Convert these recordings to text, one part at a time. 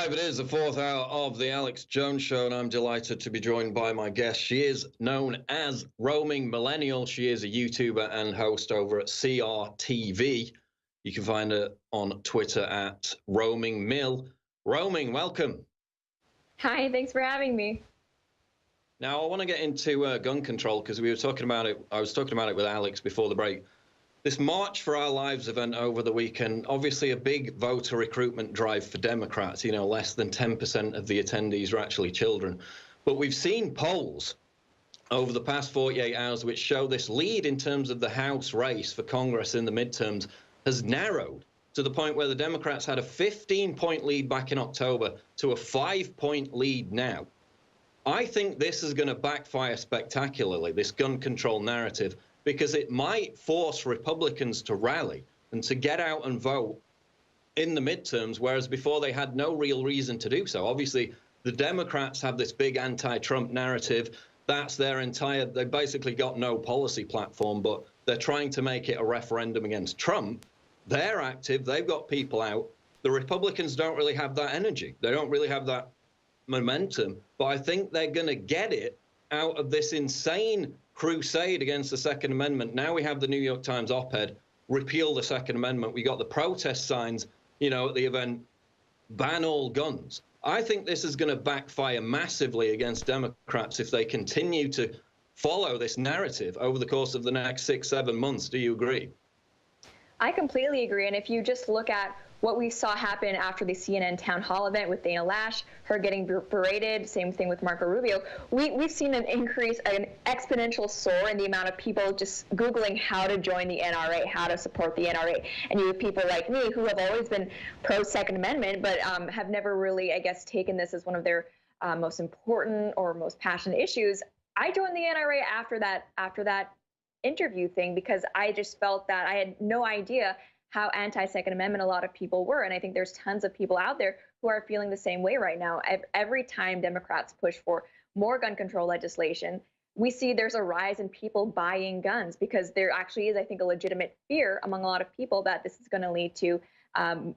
Live it is, the fourth hour of the Alex Jones Show, and I'm delighted to be joined by my guest. She is known as Roaming Millennial. She is a YouTuber and host over at CRTV. You can find her on Twitter at Roaming Mill. Roaming, welcome. Hi, thanks for having me. Now, I want to get into gun control because we were talking about it. I was talking about it with Alex before the break. This March for Our Lives event over the weekend, obviously a big voter recruitment drive for Democrats. You know, less than 10% of the attendees are actually children. But we've seen polls over the past 48 hours which show this lead in terms of the House race for Congress in the midterms has narrowed to the point where the Democrats had a 15-point lead back in October to a 5-point lead now. I think this is going to backfire spectacularly, this gun control narrative, because it might force Republicans to rally and to get out and vote in the midterms, whereas before they had no real reason to do so. Obviously, the Democrats have this big anti-Trump narrative. That's their entire, they've basically got no policy platform, but they're trying to make it a referendum against Trump. They're active. They've got people out. The Republicans don't really have that energy. They don't really have that momentum. But I think they're going to get it out of this insane crusade against the Second Amendment. Now we have the New York Times op-ed, repeal the Second Amendment. We got the protest signs, you know, at the event, ban all guns. I think this is going to backfire massively against Democrats if they continue to follow this narrative over the course of the next 6-7 months. Do you agree? I completely agree. And if you just look at what we saw happen after the CNN town hall event with Dana Lash, her getting berated, same thing with Marco Rubio, we've seen an increase, an exponential soar in the amount of people just Googling how to join the NRA, how to support the NRA. And you have people like me who have always been pro-Second Amendment, but have never really, I guess, taken this as one of their most important or most passionate issues. I joined the NRA after that interview thing because I just felt that I had no idea how anti-Second Amendment a lot of people were. And I think there's tons of people out there who are feeling the same way right now. Every time Democrats push for more gun control legislation, we see there's a rise in people buying guns because there actually is, I think, a legitimate fear among a lot of people that this is going to lead to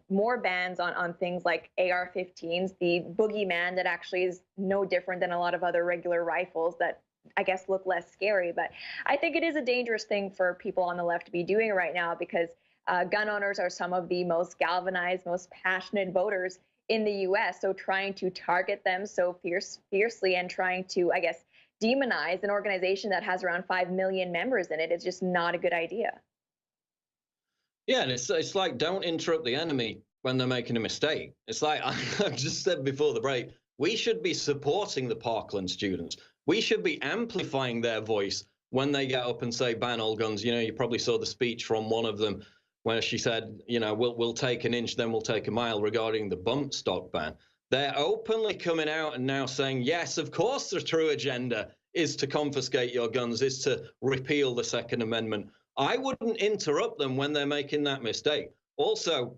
more bans on things like AR-15s, the boogeyman that actually is no different than a lot of other regular rifles that I guess look less scary. But I think it is a dangerous thing for people on the left to be doing right now because gun owners are some of the most galvanized, most passionate voters in the U.S. So trying to target them so fiercely and trying to, I guess, demonize an organization that has around 5 million members in it is just not a good idea. Yeah, and it's like, don't interrupt the enemy when they're making a mistake. It's like I've just said before the break, we should be supporting the Parkland students. We should be amplifying their voice when they get up and say ban all guns. You know, you probably saw the speech from one of them where she said, you know, we'll take an inch, then we'll take a mile regarding the bump stock ban. They're openly coming out and now saying, yes, of course the true agenda is to confiscate your guns, is to repeal the Second Amendment. I wouldn't interrupt them when they're making that mistake. Also,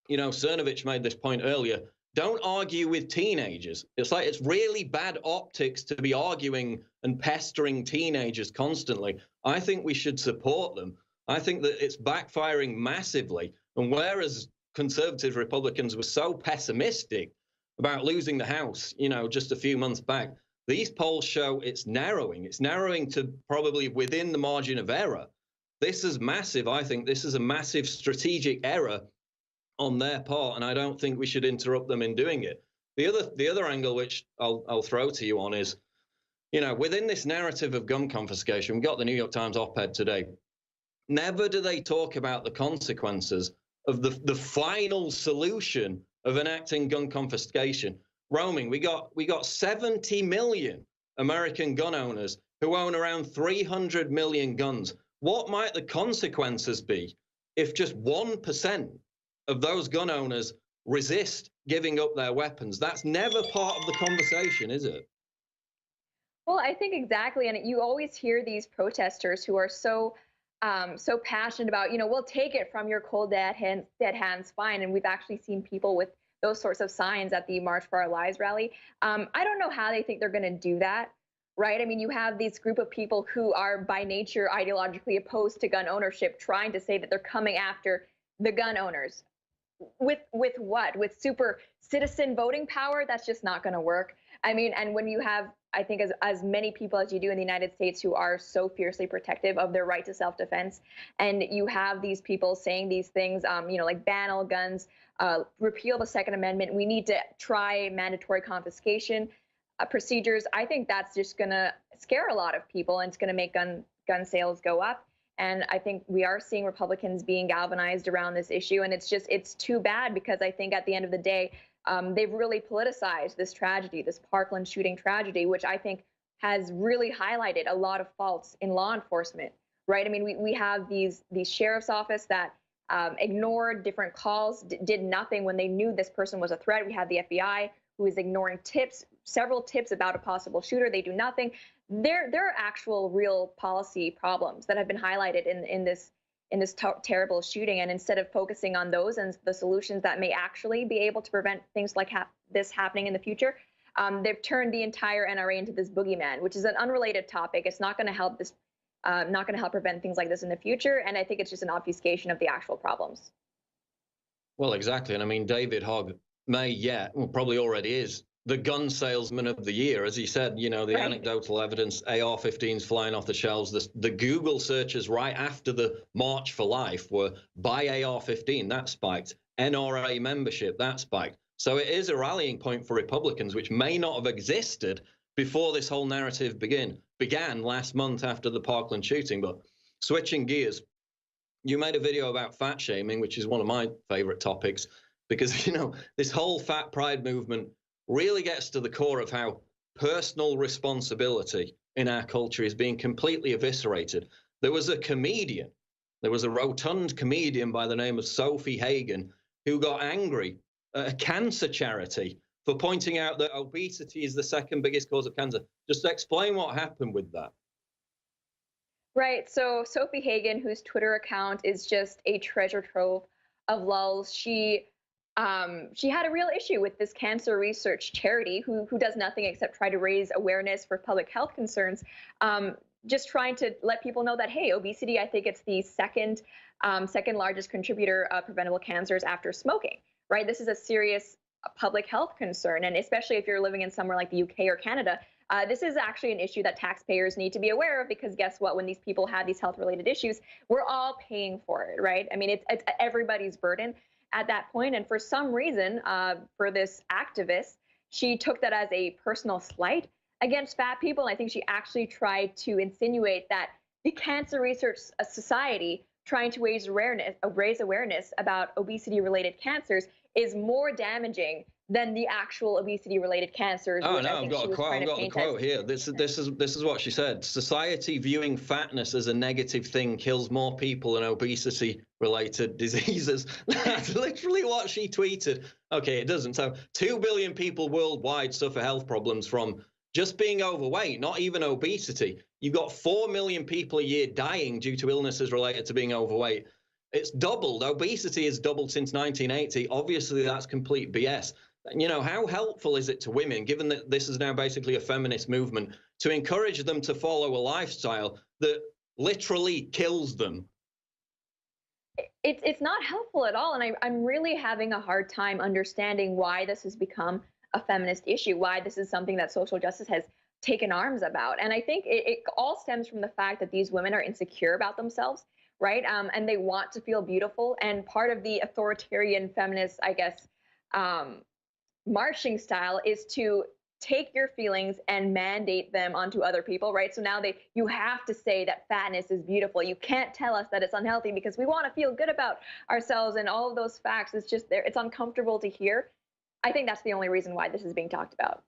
you know, Cernovich made this point earlier, don't argue with teenagers. It's like it's really bad optics to be arguing and pestering teenagers constantly. I think we should support them. I think that it's backfiring massively. And whereas conservative Republicans were so pessimistic about losing the House, you know, just a few months back, these polls show it's narrowing. It's narrowing to probably within the margin of error. This is massive. I think this is a massive strategic error on their part, and I don't think we should interrupt them in doing it. The other angle, which I'll throw to you on, is, you know, within this narrative of gun confiscation, we got the New York Times op-ed today. Never do they talk about the consequences of the final solution of enacting gun confiscation. Roaming, we got 70 million American gun owners who own around 300 million guns. What might the consequences be if just 1% of those gun owners resist giving up their weapons? That's never part of the conversation, is it? Well, I think exactly. And you always hear these protesters who are so passionate about, you know, we'll take it from your cold dead hands, fine. And we've actually seen people with those sorts of signs at the March for Our Lives rally. I don't know how they think they're going to do that, right? I mean, you have this group of people who are by nature ideologically opposed to gun ownership, trying to say that they're coming after the gun owners. with what? With super citizen voting power? That's just not going to work. I mean, and when you have, I think, as many people as you do in the United States who are so fiercely protective of their right to self-defense, and you have these people saying these things, like ban all guns, repeal the Second Amendment, we need to try mandatory confiscation procedures. I think that's just going to scare a lot of people, and it's going to make gun sales go up. And I think we are seeing Republicans being galvanized around this issue. And it's too bad, because I think at the end of the day, they've really politicized this tragedy, this Parkland shooting tragedy, which I think has really highlighted a lot of faults in law enforcement, right? I mean, we have these sheriff's office that ignored different calls, did nothing when they knew this person was a threat. We have the FBI who is ignoring several tips about a possible shooter. They do nothing. There are actual real policy problems that have been highlighted in this terrible shooting. And instead of focusing on those and the solutions that may actually be able to prevent things like this happening in the future, they've turned the entire NRA into this boogeyman, which is an unrelated topic. It's not going to help prevent things like this in the future. And I think it's just an obfuscation of the actual problems. Well, exactly. And I mean, David Hogg probably already is the gun salesman of the year. As he said, the right. Anecdotal evidence, AR-15s flying off the shelves. The Google searches right after the March for Life were buy AR-15, that spiked. NRA membership, that spiked. So it is a rallying point for Republicans, which may not have existed before this whole narrative began last month after the Parkland shooting. But switching gears, you made a video about fat shaming, which is one of my favorite topics, because, this whole fat pride movement really gets to the core of how personal responsibility in our culture is being completely eviscerated. There was a rotund comedian by the name of Sophie Hagen who got angry at a cancer charity for pointing out that obesity is the second biggest cause of cancer. Just explain what happened with that. Right. So Sophie Hagen, whose Twitter account is just a treasure trove of lulz, she had a real issue with this cancer research charity who does nothing except try to raise awareness for public health concerns, just trying to let people know that, hey, obesity, I think it's the second largest contributor of preventable cancers after smoking, right? This is a serious public health concern. And especially if you're living in somewhere like the UK or Canada, this is actually an issue that taxpayers need to be aware of, because guess what? When these people have these health-related issues, we're all paying for it, right? I mean, it's everybody's burden at that point. And for some reason, for this activist, she took that as a personal slight against fat people. And I think she actually tried to insinuate that the Cancer Research Society trying to raise awareness about obesity-related cancers is more damaging than the actual obesity-related cancers. Oh no, I've got the quote here. This is what she said. Society viewing fatness as a negative thing kills more people than obesity-related diseases. That's literally what she tweeted. Okay, it doesn't. So 2 billion people worldwide suffer health problems from just being overweight, not even obesity. You've got 4 million people a year dying due to illnesses related to being overweight. It's doubled. Obesity has doubled since 1980. Obviously, that's complete BS. How helpful is it to women, given that this is now basically a feminist movement, to encourage them to follow a lifestyle that literally kills them? It's not helpful at all. And I'm really having a hard time understanding why this has become a feminist issue, why this is something that social justice has taken arms about. And I think it all stems from the fact that these women are insecure about themselves, right? And they want to feel beautiful. And part of the authoritarian feminist, I guess, marching style is to take your feelings and mandate them onto other people, right? So now you have to say that fatness is beautiful. You can't tell us that it's unhealthy because we want to feel good about ourselves, and all of those facts. It's uncomfortable to hear. I think that's the only reason why this is being talked about.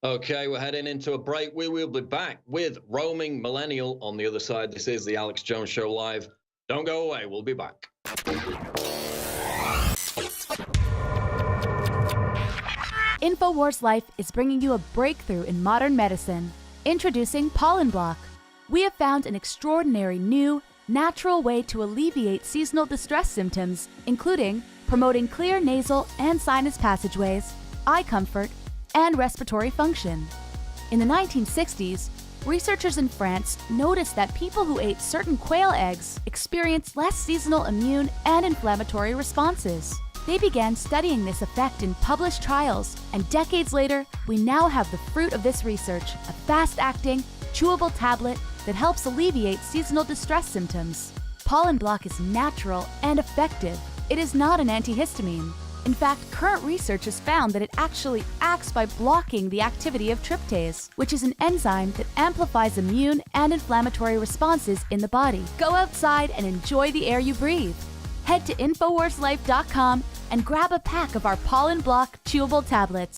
Okay, we're heading into a break. We will be back with Roaming Millennial on the other side. This is the Alex Jones Show Live. Don't go away. We'll be back. InfoWars Life is bringing you a breakthrough in modern medicine. Introducing Pollen Block. We have found an extraordinary new, natural way to alleviate seasonal distress symptoms, including promoting clear nasal and sinus passageways, eye comfort, and respiratory function. In the 1960s, researchers in France noticed that people who ate certain quail eggs experienced less seasonal immune and inflammatory responses. They began studying this effect in published trials, and decades later, we now have the fruit of this research, a fast-acting, chewable tablet that helps alleviate seasonal distress symptoms. Pollen block is natural and effective. It is not an antihistamine. In fact, current research has found that it actually acts by blocking the activity of tryptase, which is an enzyme that amplifies immune and inflammatory responses in the body. Go outside and enjoy the air you breathe. Head to InfoWarsLife.com and grab a pack of our pollen block chewable tablets.